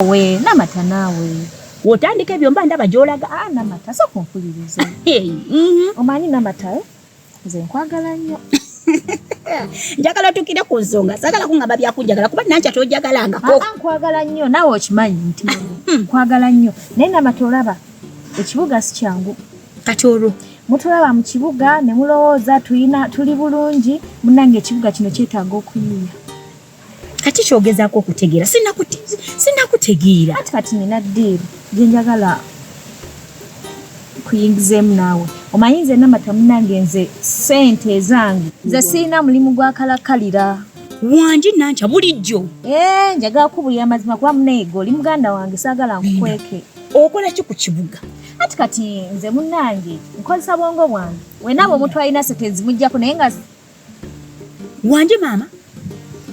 we Namata nawe wotandika ebyo mba ndaba gy'olaga. Namata so kumpuliriza. Omanyi Namata nze nkwagala nnyo. Njagala tukire ku nsonga sagala kungamba byakunjagala kuba Nankya tojagalangako. Nkwagala nnyo nawe okimanyi nti nkwagala nnyo naye Namata olaba ekibuga si kyangu. Kati olwo mutulaba mu kibuga ne mulowooza tuli bulungi munnange ekibuga kino kyetaaga okuyiiya. Kati kyogezaako okutegeera sinnakutegeera. Kati nina ddiiru gye njagala kuyingizeemu naawe. Omanyi nze Namata munnange nze ssente ezange nze sirina mulimu gwa kalakkalira. Wangi Nankya bulijjo. Njagala kubulira mazima kuba muneego oli muganda wange saagala nkukweke. Okola ki ku kibuga? Kati nze munnange nkozesa bwongo bwange. Wenaabo omuntu alina sente ezimuggyako naye nga Wangi maama.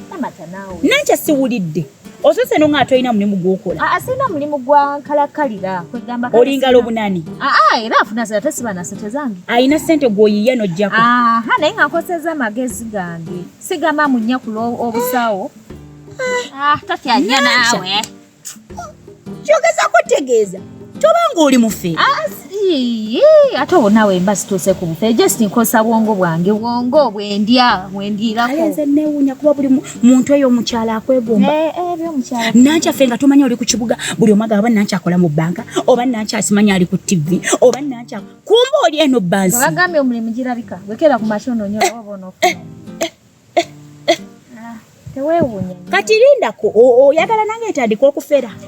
Namata naawe. Nankya siwulidde. Osose no nga toyina mulimu gw'okola. Sirina mulimu gwa kalakkalira kwegamba kale. Olingalo bunani. Era afuna sente tesiba na sente zange. Ayina sente gw'oyiye n'ojjako. Naye nga nkozesa amagezi gange. Sigamba mu nnyakula obusawo. Tatya nnyo naawe. Kyogezaako tegeeza. Toba ng'oli mufe. Ate naawe mba situuse ku bufe. Just nkozesa bwongo bwange. Bwongo bwendiirako. Kale nze neewuunya kuba buli muntu eyo omukyala akwegomba. By'omukyala. Nankya ffe nga tumanya oli ku kibuga buli omu agamba Nankya akola mu bbanka oba Nankya asimanya ali ku TV oba Nankya kumba oli eno bbansi. Bagambye omulimu girabika. Wekera ku mashono nnyo oba onoofuna. Teweewuunya. Kati lindako oyagala nange etandika okufera.